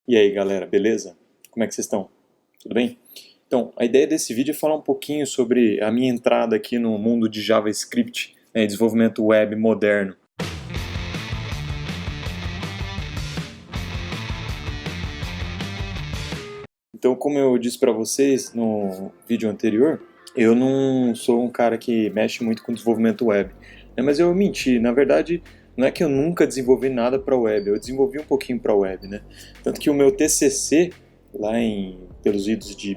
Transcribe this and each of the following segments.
E aí galera, beleza? Como é que vocês estão? Tudo bem? Então, a ideia desse vídeo é falar um pouquinho sobre a minha entrada aqui no mundo de JavaScript, desenvolvimento web moderno. Então, como eu disse para vocês no vídeo anterior, eu não sou um cara que mexe muito com desenvolvimento web, mas eu menti. Na verdade, não é que eu nunca desenvolvi nada para web, eu desenvolvi um pouquinho para web, né? Tanto que o meu TCC, pelos idos de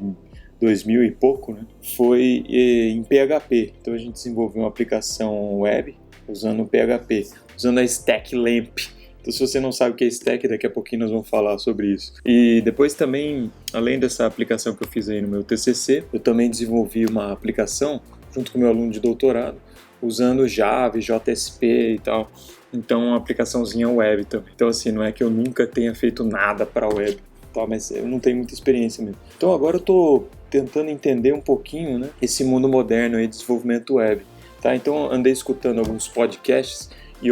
2000 e pouco, né, foi em PHP. Então a gente desenvolveu uma aplicação web usando o PHP, usando a Stack Lamp. Então, se você não sabe o que é Stack, daqui a pouquinho nós vamos falar sobre isso. E depois também, além dessa aplicação que eu fiz aí no meu TCC, eu também desenvolvi uma aplicação junto com o meu aluno de doutorado, usando Java, JSP e tal. Então, uma aplicaçãozinha web também. Então, assim, não é que eu nunca tenha feito nada para web, tá? Mas eu não tenho muita experiência mesmo. Então, agora eu estou tentando entender um pouquinho, né, esse mundo moderno aí de desenvolvimento web. Tá? Então, andei escutando alguns podcasts e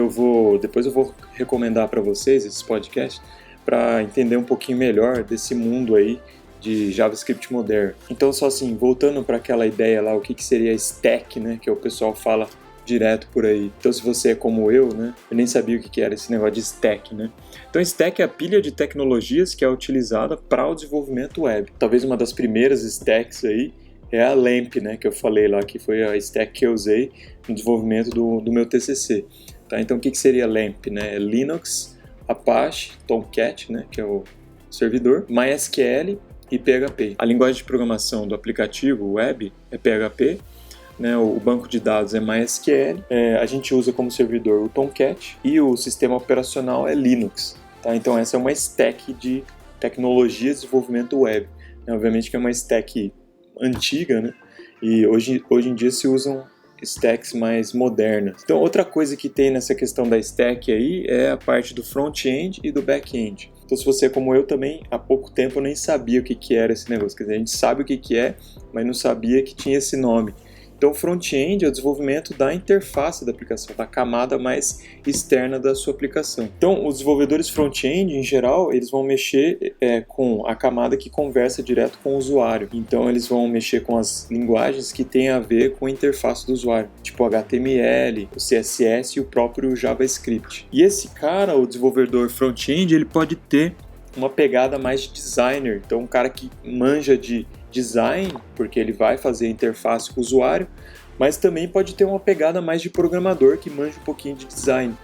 depois eu vou recomendar para vocês esses podcasts para entender um pouquinho melhor desse mundo aí de JavaScript moderno. Então, só assim, voltando para aquela ideia lá, o que seria stack, né, que o pessoal fala direto por aí. Então, se você é como eu, né, eu nem sabia o que era esse negócio de stack, né? Então, stack é a pilha de tecnologias que é utilizada para o desenvolvimento web. Talvez uma das primeiras stacks aí é a LAMP, né, que eu falei lá, que foi a stack que eu usei no desenvolvimento do meu TCC. Tá? Então, o que seria LAMP? Né? Linux, Apache, Tomcat, né, que é o servidor, MySQL e PHP. A linguagem de programação do aplicativo web é PHP, né, o banco de dados é MySQL, a gente usa como servidor o Tomcat e o sistema operacional é Linux. Tá? Então, essa é uma stack de tecnologias de desenvolvimento web. Obviamente que é uma stack antiga, né? E hoje em dia se usam stacks mais modernas. Então, outra coisa que tem nessa questão da stack aí é a parte do front-end e do back-end. Então, se você é como eu também, há pouco tempo eu nem sabia o que era esse negócio. Quer dizer, a gente sabe o que é, mas não sabia que tinha esse nome. Então, o front-end é o desenvolvimento da interface da aplicação, da camada mais externa da sua aplicação. Então, os desenvolvedores front-end, em geral, eles vão mexer com a camada que conversa direto com o usuário. Então, eles vão mexer com as linguagens que têm a ver com a interface do usuário, tipo HTML, o CSS e o próprio JavaScript. E esse cara, o desenvolvedor front-end, ele pode ter uma pegada mais de designer. Então, um cara que manja de design, porque ele vai fazer a interface com o usuário, mas também pode ter uma pegada mais de programador que manja um pouquinho de design,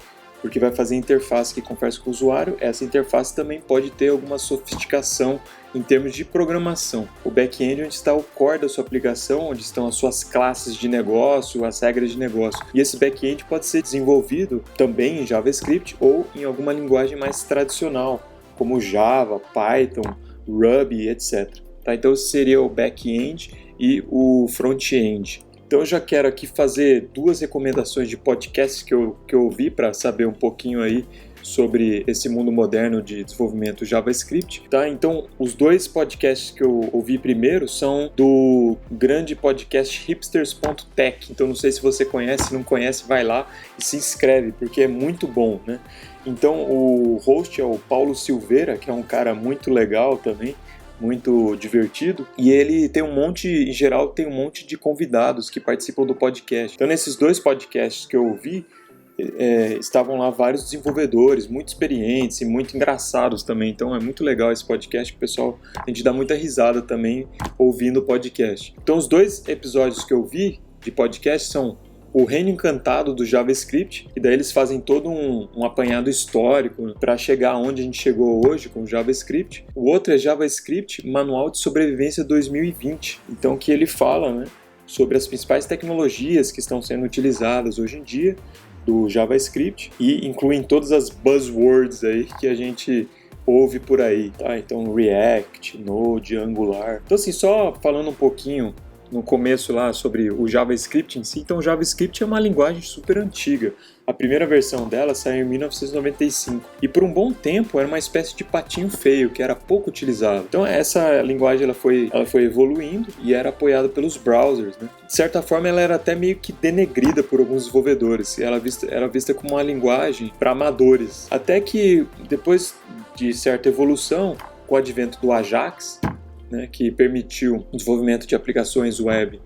porque vai fazer a interface que conversa com o usuário. Essa interface também pode ter alguma sofisticação em termos de programação. O back-end é onde está o core da sua aplicação, onde estão as suas classes de negócio, as regras de negócio. E esse back-end pode ser desenvolvido também em JavaScript ou em alguma linguagem mais tradicional, como Java, Python, Ruby, etc. Tá? Então, esse seria o back-end e o front-end. Então, eu já quero aqui fazer duas recomendações de podcasts que eu ouvi para saber um pouquinho aí sobre esse mundo moderno de desenvolvimento JavaScript. Tá? Então, os dois podcasts que eu ouvi primeiro são do grande podcast hipsters.tech. Então, não sei se você conhece, se não conhece, vai lá e se inscreve, porque é muito bom, né? Então, o host é o Paulo Silveira, que é um cara muito legal também, muito divertido, e ele tem em geral tem um monte de convidados que participam do podcast. Então, nesses dois podcasts que eu ouvi, estavam lá vários desenvolvedores muito experientes e muito engraçados também. Então, é muito legal esse podcast, que o pessoal tem de dar muita risada também ouvindo o podcast. Então, os dois episódios que eu vi de podcast são o Reino Encantado do JavaScript, e daí eles fazem todo um apanhado histórico para chegar onde a gente chegou hoje com o JavaScript. O outro é JavaScript Manual de Sobrevivência 2020, então que ele fala, né, sobre as principais tecnologias que estão sendo utilizadas hoje em dia do JavaScript e incluem todas as buzzwords aí que a gente ouve por aí, tá? Então React, Node, Angular. Então assim, só falando um pouquinho no começo lá sobre o JavaScript em si. Então, o JavaScript é uma linguagem super antiga. A primeira versão dela saiu em 1995 e por um bom tempo era uma espécie de patinho feio que era pouco utilizado. Então, essa linguagem ela foi evoluindo e era apoiada pelos browsers, né? De certa forma, ela era até meio que denegrida por alguns desenvolvedores. Ela era vista como uma linguagem para amadores. Até que depois de certa evolução, com o advento do Ajax, né, que permitiu o desenvolvimento de aplicações web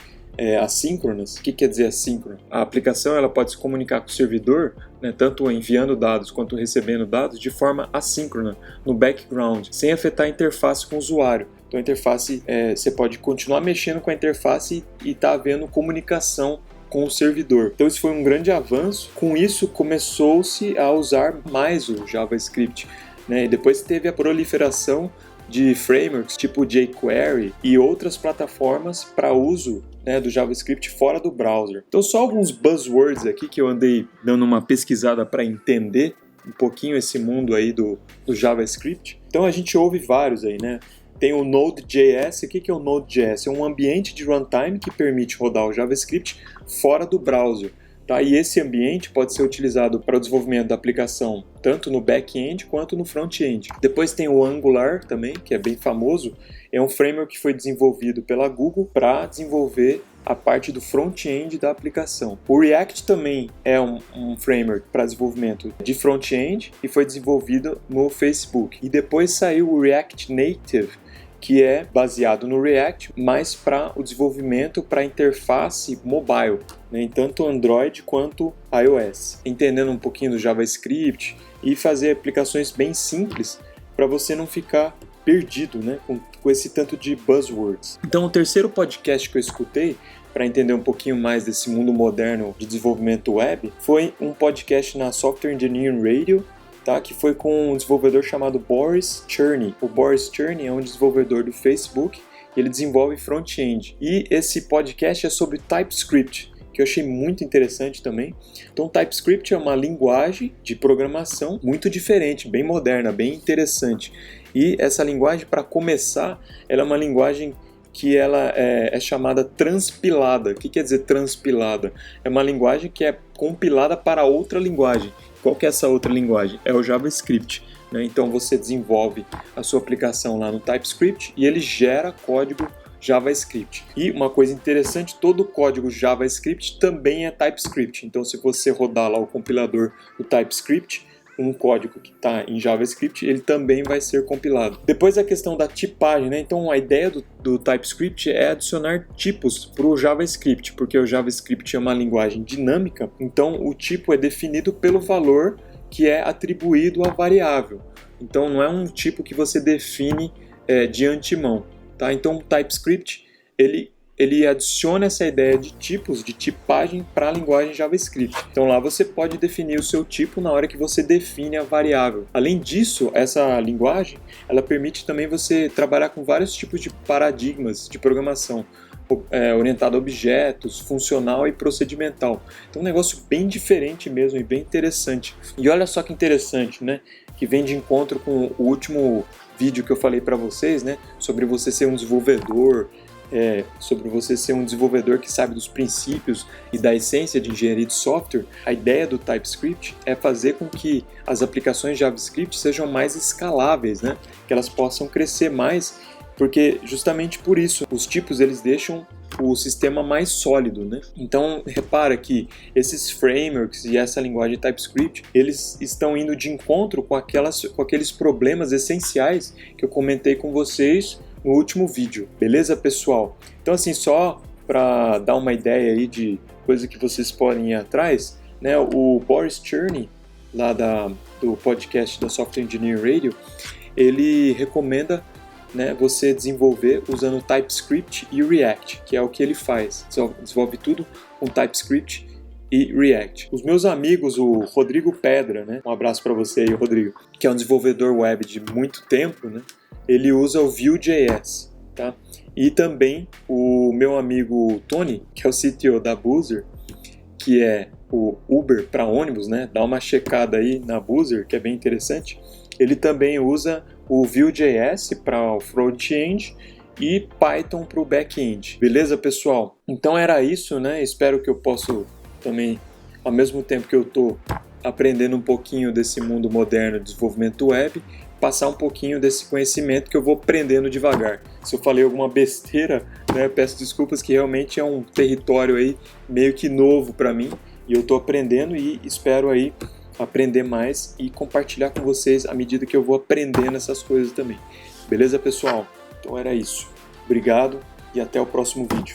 assíncronas. O que quer dizer assíncrono? A aplicação ela pode se comunicar com o servidor, né, tanto enviando dados quanto recebendo dados, de forma assíncrona, no background, sem afetar a interface com o usuário. Então a interface, você pode continuar mexendo com a interface e está havendo comunicação com o servidor. Então isso foi um grande avanço. Com isso começou-se a usar mais o JavaScript, né? E depois teve a proliferação de frameworks tipo jQuery e outras plataformas para uso, né, do JavaScript fora do browser. Então só alguns buzzwords aqui que eu andei dando uma pesquisada para entender um pouquinho esse mundo aí do JavaScript. Então a gente ouve vários aí, né? Tem o Node.js. O que é o Node.js? É um ambiente de runtime que permite rodar o JavaScript fora do browser. Tá? E esse ambiente pode ser utilizado para o desenvolvimento da aplicação, tanto no back-end quanto no front-end. Depois tem o Angular também, que é bem famoso. É um framework que foi desenvolvido pela Google para desenvolver a parte do front-end da aplicação. O React também é um framework para desenvolvimento de front-end e foi desenvolvido no Facebook. E depois saiu o React Native, que é baseado no React, mas para o desenvolvimento para interface mobile, né, em tanto Android quanto iOS. Entendendo um pouquinho do JavaScript e fazer aplicações bem simples para você não ficar perdido, né, com esse tanto de buzzwords. Então o terceiro podcast que eu escutei para entender um pouquinho mais desse mundo moderno de desenvolvimento web foi um podcast na Software Engineering Radio, tá? Que foi com um desenvolvedor chamado Boris Cherny. O Boris Cherny é um desenvolvedor do Facebook e ele desenvolve front-end. E esse podcast é sobre TypeScript, que eu achei muito interessante também. Então, TypeScript é uma linguagem de programação muito diferente, bem moderna, bem interessante. E essa linguagem, para começar, ela é uma linguagem que ela é chamada transpilada. O que quer dizer transpilada? É uma linguagem que é compilada para outra linguagem. Qual que é essa outra linguagem? É o JavaScript, né? Então você desenvolve a sua aplicação lá no TypeScript e ele gera código JavaScript. E uma coisa interessante, todo o código JavaScript também é TypeScript. Então se você rodar lá o compilador do TypeScript, um código que está em JavaScript, ele também vai ser compilado. Depois a questão da tipagem, né? Então a ideia do TypeScript é adicionar tipos para o JavaScript, porque o JavaScript é uma linguagem dinâmica, então o tipo é definido pelo valor que é atribuído à variável. Então não é um tipo que você define de antemão, tá? Então o TypeScript ele adiciona essa ideia de tipos, de tipagem para a linguagem JavaScript. Então lá você pode definir o seu tipo na hora que você define a variável. Além disso, essa linguagem ela permite também você trabalhar com vários tipos de paradigmas de programação, orientado a objetos, funcional e procedimental. Então um negócio bem diferente mesmo e bem interessante. E olha só que interessante, né? Que vem de encontro com o último vídeo que eu falei para vocês, né? Sobre você ser um desenvolvedor, sobre você ser um desenvolvedor que sabe dos princípios e da essência de engenharia de software. A ideia do TypeScript é fazer com que as aplicações JavaScript sejam mais escaláveis, né? Que elas possam crescer mais, porque justamente por isso os tipos eles deixam o sistema mais sólido, né? Então repara que esses frameworks e essa linguagem TypeScript eles estão indo de encontro com aqueles problemas essenciais que eu comentei com vocês no último vídeo, beleza, pessoal? Então assim, só para dar uma ideia aí de coisa que vocês podem ir atrás, né? O Boris Cherny, lá do podcast da Software Engineering Radio, ele recomenda, né, você desenvolver usando TypeScript e React, que é o que ele faz. Desenvolve tudo com TypeScript e React. Os meus amigos, o Rodrigo Pedra, né, um abraço para você aí, Rodrigo, que é um desenvolvedor web de muito tempo, né, ele usa o Vue.js, tá? E também o meu amigo Tony, que é o CTO da Boozer, que é o Uber para ônibus, né? Dá uma checada aí na Boozer, que é bem interessante. Ele também usa o Vue.js para o front-end e Python para o back-end. Beleza, pessoal? Então era isso, né? Espero que eu possa também, ao mesmo tempo que eu estou aprendendo um pouquinho desse mundo moderno de desenvolvimento web, passar um pouquinho desse conhecimento que eu vou aprendendo devagar. Se eu falei alguma besteira, né, peço desculpas, que realmente é um território aí meio que novo para mim e eu estou aprendendo e espero aí aprender mais e compartilhar com vocês à medida que eu vou aprendendo essas coisas também. Beleza, pessoal? Então era isso. Obrigado e até o próximo vídeo.